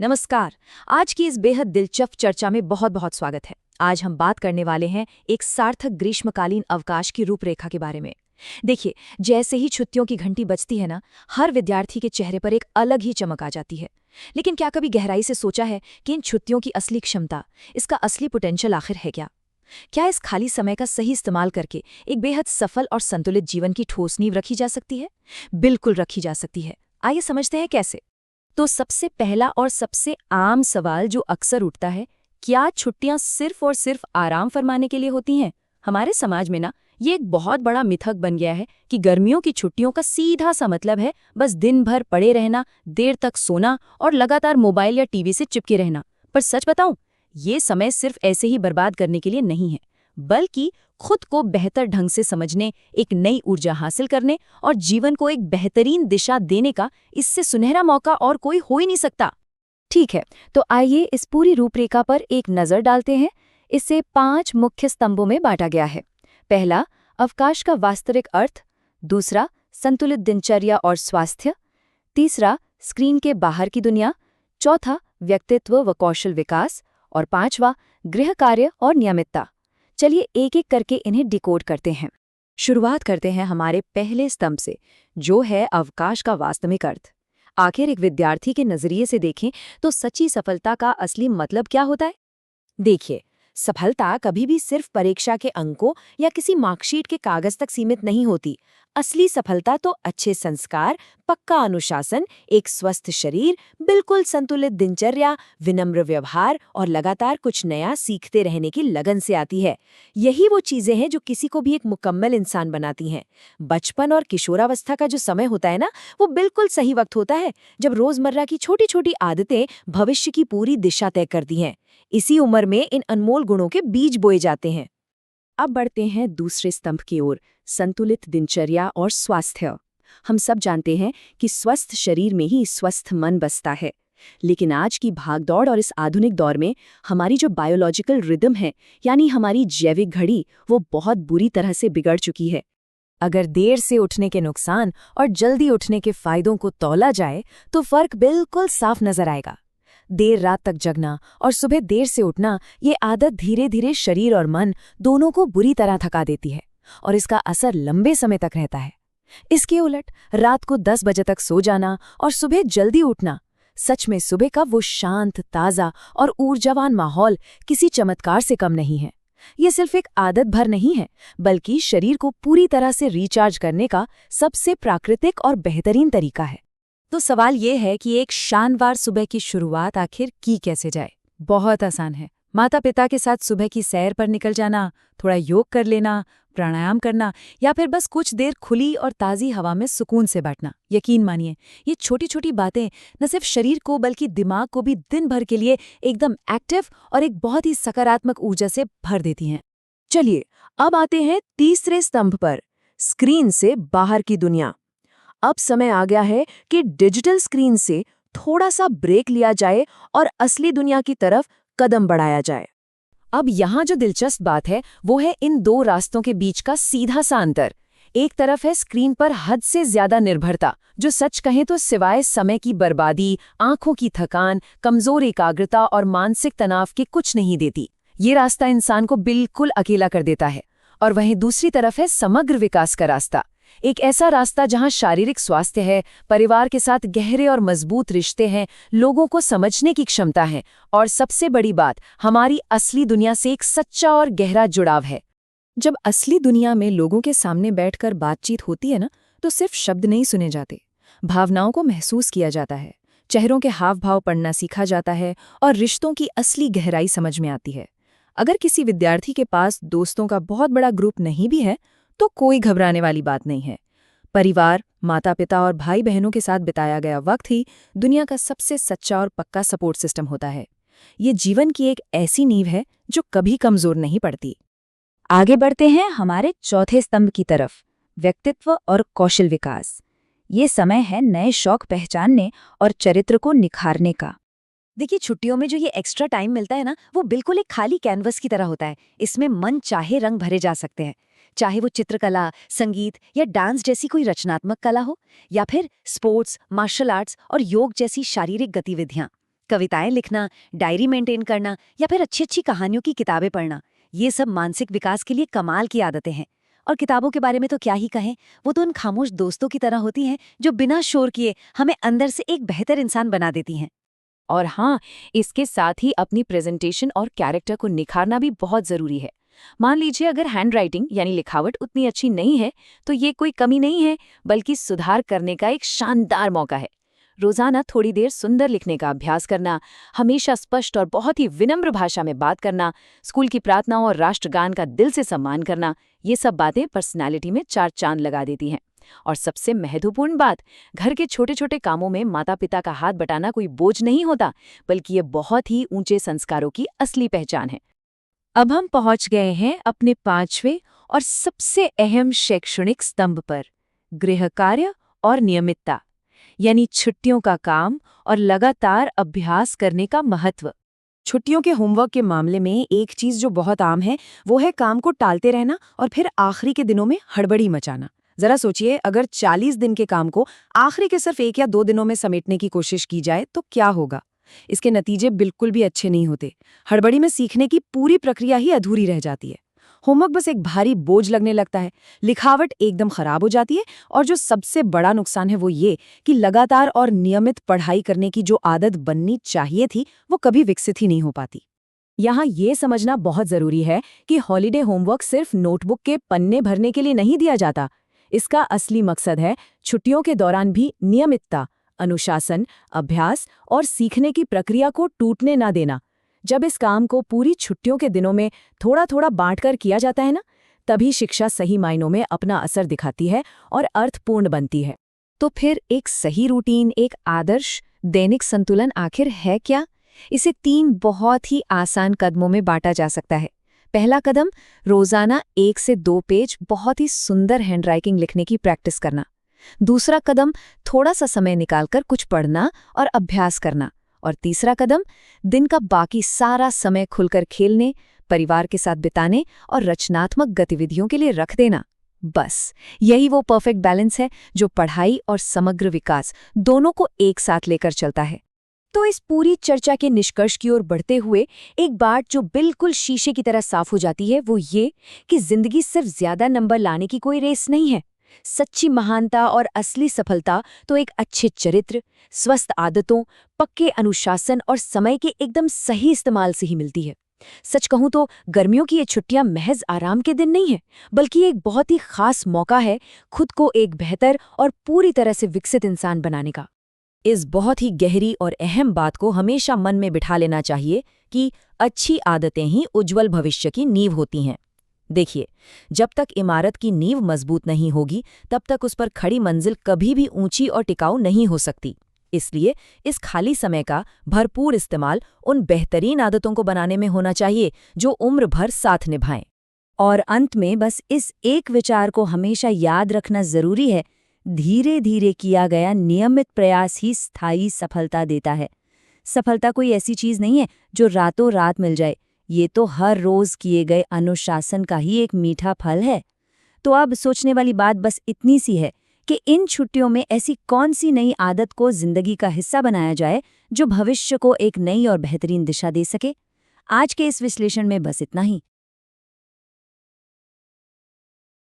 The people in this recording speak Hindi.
नमस्कार। आज की इस बेहद दिलचस्प चर्चा में बहुत बहुत स्वागत है। आज हम बात करने वाले हैं एक सार्थक ग्रीष्मकालीन अवकाश की रूपरेखा के बारे में। देखिए, जैसे ही छुट्टियों की घंटी बजती है ना, हर विद्यार्थी के चेहरे पर एक अलग ही चमक आ जाती है। लेकिन क्या कभी गहराई से सोचा है कि इन छुट्टियों की असली क्षमता, इसका असली पोटेंशियल आखिर है क्या? क्या इस खाली समय का सही इस्तेमाल करके एक बेहद सफल और संतुलित जीवन की ठोस नींव रखी जा सकती है? बिल्कुल रखी जा सकती है। आइए समझते हैं कैसे। तो सबसे पहला और सबसे आम सवाल जो अक्सर उठता है, क्या छुट्टियां सिर्फ और सिर्फ आराम फरमाने के लिए होती हैं? हमारे समाज में ना ये एक बहुत बड़ा मिथक बन गया है कि गर्मियों की छुट्टियों का सीधा सा मतलब है बस दिन भर पड़े रहना, देर तक सोना और लगातार मोबाइल या टीवी से चिपके रहना। पर सच बताऊं, ये समय सिर्फ ऐसे ही बर्बाद करने के लिए नहीं है, बल्कि खुद को बेहतर ढंग से समझने, एक नई ऊर्जा हासिल करने और जीवन को एक बेहतरीन दिशा देने का इससे सुनहरा मौका और कोई हो ही नहीं सकता। ठीक है, तो आइए इस पूरी रूपरेखा पर एक नज़र डालते हैं। इसे 5 मुख्य स्तंभों में बांटा गया है। पहला, अवकाश का वास्तविक अर्थ। दूसरा, संतुलित दिनचर्या और स्वास्थ्य। तीसरा, स्क्रीन के बाहर की दुनिया। चौथा, व्यक्तित्व व कौशल विकास। और पांचवा, गृह कार्य और नियमितता। चलिए एक एक करके इन्हें डिकोड करते हैं। शुरुआत करते हैं हमारे पहले स्तंभ से, जो है अवकाश का वास्तविक अर्थ। आखिर एक विद्यार्थी के नजरिए से देखें तो सच्ची सफलता का असली मतलब क्या होता है? देखिए, सफलता कभी भी सिर्फ परीक्षा के अंकों या किसी मार्कशीट के कागज तक सीमित नहीं होती। असली सफलता तो अच्छे संस्कार, पक्का अनुशासन, एक स्वस्थ शरीर, बिल्कुल संतुलित दिनचर्या, विनम्र व्यवहार और लगातार कुछ नया सीखते रहने की लगन से आती है। यही वो चीजें हैं जो किसी को भी एक मुकम्मल इंसान बनाती हैं। बचपन और किशोरावस्था का जो समय होता है ना, वो बिल्कुल सही वक्त होता है जब रोजमर्रा की छोटी छोटी आदतें भविष्य की पूरी दिशा तय करती हैं। इसी उम्र में इन अनमोल गुणों के बीज बोए जाते हैं। अब बढ़ते हैं दूसरे स्तंभ की ओर, संतुलित दिनचर्या और स्वास्थ्य। हम सब जानते हैं कि स्वस्थ शरीर में ही स्वस्थ मन बसता है। लेकिन आज की भागदौड़ और इस आधुनिक दौर में हमारी जो बायोलॉजिकल रिदम है, यानी हमारी जैविक घड़ी, वो बहुत बुरी तरह से बिगड़ चुकी है। अगर देर से उठने के नुकसान और जल्दी उठने के फायदों को तौला जाए तो फर्क बिल्कुल साफ नजर आएगा। देर रात तक जगना और सुबह देर से उठना, ये आदत धीरे धीरे शरीर और मन दोनों को बुरी तरह थका देती है और इसका असर लंबे समय तक रहता है। इसके उलट रात को 10 बजे तक सो जाना और सुबह जल्दी उठना, सच में सुबह का वो शांत, ताज़ा और ऊर्जावान माहौल किसी चमत्कार से कम नहीं है। ये सिर्फ एक आदत भर नहीं है, बल्कि शरीर को पूरी तरह से रिचार्ज करने का सबसे प्राकृतिक और बेहतरीन तरीका है। तो सवाल ये है कि एक शानदार सुबह की शुरुआत आखिर की कैसे जाए? बहुत आसान है। माता पिता के साथ सुबह की सैर पर निकल जाना, थोड़ा योग कर लेना, प्राणायाम करना, या फिर बस कुछ देर खुली और ताज़ी हवा में सुकून से बैठना। यकीन मानिए, ये छोटी छोटी बातें न सिर्फ शरीर को बल्कि दिमाग को भी दिन भर के लिए एकदम एक्टिव और एक बहुत ही सकारात्मक ऊर्जा से भर देती हैं। चलिए अब आते हैं तीसरे स्तंभ पर, स्क्रीन से बाहर की दुनिया। अब समय आ गया है कि डिजिटल स्क्रीन से थोड़ा सा ब्रेक लिया जाए और असली दुनिया की तरफ कदम बढ़ाया जाए। अब यहाँ जो दिलचस्प बात है वो है इन दो रास्तों के बीच का सीधा सा अंतर। एक तरफ है स्क्रीन पर हद से ज्यादा निर्भरता, जो सच कहें तो सिवाय समय की बर्बादी, आंखों की थकान, कमजोर एकाग्रता और मानसिक तनाव के कुछ नहीं देती। ये रास्ता इंसान को बिल्कुल अकेला कर देता है। और वहीं दूसरी तरफ है समग्र विकास का रास्ता, एक ऐसा रास्ता जहां शारीरिक स्वास्थ्य है, परिवार के साथ गहरे और मजबूत रिश्ते हैं, लोगों को समझने की क्षमता है और सबसे बड़ी बात, हमारी असली दुनिया से एक सच्चा और गहरा जुड़ाव है। जब असली दुनिया में लोगों के सामने बैठकर बातचीत होती है ना, तो सिर्फ शब्द नहीं सुने जाते, भावनाओं को महसूस किया जाता है, चेहरों के हाव भाव पढ़ना सीखा जाता है और रिश्तों की असली गहराई समझ में आती है। अगर किसी विद्यार्थी के पास दोस्तों का बहुत बड़ा ग्रुप नहीं भी है तो कोई घबराने वाली बात नहीं है। परिवार, माता पिता और भाई बहनों के साथ बिताया गया वक्त ही दुनिया का सबसे सच्चा और पक्का सपोर्ट सिस्टम होता है। ये जीवन की एक ऐसी नींव है जो कभी कमजोर नहीं पड़ती। आगे बढ़ते हैं हमारे चौथे स्तंभ की तरफ, व्यक्तित्व और कौशल विकास। ये समय है नए शौक पहचानने और चरित्र को निखारने का। देखिए, छुट्टियों में जो ये एक्स्ट्रा टाइम मिलता है ना, वो बिल्कुल एक खाली कैनवस की तरह होता है। इसमें मन चाहे रंग भरे जा सकते हैं, चाहे वो चित्रकला, संगीत या डांस जैसी कोई रचनात्मक कला हो, या फिर स्पोर्ट्स, मार्शल आर्ट्स और योग जैसी शारीरिक गतिविधियां। कविताएं लिखना, डायरी मेंटेन करना या फिर अच्छी अच्छी कहानियों की किताबें पढ़ना, ये सब मानसिक विकास के लिए कमाल की आदतें हैं। और किताबों के बारे में तो क्या ही कहें, वो तो उन खामोश दोस्तों की तरह होती हैं जो बिना शोर किए हमें अंदर से एक बेहतर इंसान बना देती हैं। और हाँ, इसके साथ ही अपनी प्रेजेंटेशन और कैरेक्टर को निखारना भी बहुत ज़रूरी है। मान लीजिए अगर हैंडराइटिंग यानी लिखावट उतनी अच्छी नहीं है, तो ये कोई कमी नहीं है, बल्कि सुधार करने का एक शानदार मौका है। रोज़ाना थोड़ी देर सुंदर लिखने का अभ्यास करना, हमेशा स्पष्ट और बहुत ही विनम्र भाषा में बात करना, स्कूल की प्रार्थनाओं और राष्ट्रगान का दिल से सम्मान करना, ये सब बातें पर्सनैलिटी में 4 चांद लगा देती हैं। और सबसे महत्वपूर्ण बात, घर के छोटे छोटे कामों में माता पिता का हाथ बटाना कोई बोझ नहीं होता, बल्कि ये बहुत ही ऊंचे संस्कारों की असली पहचान है। अब हम पहुंच गए हैं अपने 5वें और सबसे अहम शैक्षणिक स्तंभ पर, गृह कार्य और नियमितता, यानी छुट्टियों का काम और लगातार अभ्यास करने का महत्व। छुट्टियों के होमवर्क के मामले में एक चीज जो बहुत आम है वो है काम को टालते रहना और फिर आखिरी के दिनों में हड़बड़ी मचाना। जरा सोचिए, अगर 40 दिन के काम को आखिरी के सिर्फ 1 या 2 दिनों में समेटने की कोशिश की जाए तो क्या होगा। इसके नतीजे बिल्कुल भी अच्छे नहीं होते। हड़बड़ी में सीखने की पूरी प्रक्रिया ही अधूरी रह जाती है। होमवर्क बस एक भारी बोझ लगने लगता है, लिखावट एकदम खराब हो जाती है और जो सबसे बड़ा नुकसान है वो ये कि लगातार और नियमित पढ़ाई करने की जो आदत बननी चाहिए थी वो कभी विकसित ही नहीं हो पाती। यहाँ ये समझना बहुत जरूरी है कि हॉलिडे होमवर्क सिर्फ नोटबुक के पन्ने भरने के लिए नहीं दिया जाता। इसका असली मकसद है छुट्टियों के दौरान भी नियमितता, अनुशासन, अभ्यास और सीखने की प्रक्रिया को टूटने ना देना। जब इस काम को पूरी छुट्टियों के दिनों में थोड़ा थोड़ा बांटकर किया जाता है ना, तभी शिक्षा सही मायनों में अपना असर दिखाती है और अर्थपूर्ण बनती है। तो फिर एक सही रूटीन, एक आदर्श दैनिक संतुलन आखिर है क्या? इसे 3 बहुत ही आसान कदमों में बांटा जा सकता है। पहला कदम, रोजाना 1 से 2 पेज बहुत ही सुंदर हैंडराइटिंग लिखने की प्रैक्टिस करना। दूसरा कदम, थोड़ा सा समय निकालकर कुछ पढ़ना और अभ्यास करना। और तीसरा कदम, दिन का बाकी सारा समय खुलकर खेलने, परिवार के साथ बिताने और रचनात्मक गतिविधियों के लिए रख देना। बस यही वो परफेक्ट बैलेंस है जो पढ़ाई और समग्र विकास दोनों को एक साथ लेकर चलता है। तो इस पूरी चर्चा के निष्कर्ष की ओर बढ़ते हुए एक बात जो बिल्कुल शीशे की तरह साफ हो जाती है वो ये कि जिंदगी सिर्फ ज्यादा नंबर लाने की कोई रेस नहीं है। सच्ची महानता और असली सफलता तो एक अच्छे चरित्र, स्वस्थ आदतों, पक्के अनुशासन और समय के एकदम सही इस्तेमाल से ही मिलती है। सच कहूं तो गर्मियों की ये छुट्टियां महज आराम के दिन नहीं है, बल्कि एक बहुत ही खास मौका है खुद को एक बेहतर और पूरी तरह से विकसित इंसान बनाने का। इस बहुत ही गहरी और अहम बात को हमेशा मन में बिठा लेना चाहिए कि अच्छी आदतें ही उज्जवल भविष्य की नींव होती हैं। देखिए, जब तक इमारत की नींव मजबूत नहीं होगी, तब तक उस पर खड़ी मंजिल कभी भी ऊंची और टिकाऊ नहीं हो सकती। इसलिए इस खाली समय का भरपूर इस्तेमाल उन बेहतरीन आदतों को बनाने में होना चाहिए जो उम्र भर साथ निभाएं। और अंत में बस इस एक विचार को हमेशा याद रखना जरूरी है, धीरे धीरे किया गया नियमित प्रयास ही स्थायी सफलता देता है। सफलता कोई ऐसी चीज नहीं है जो रातों रात मिल जाए, ये तो हर रोज किए गए अनुशासन का ही एक मीठा फल है। तो अब सोचने वाली बात बस इतनी सी है कि इन छुट्टियों में ऐसी कौन सी नई आदत को जिंदगी का हिस्सा बनाया जाए जो भविष्य को एक नई और बेहतरीन दिशा दे सके। आज के इस विश्लेषण में बस इतना ही।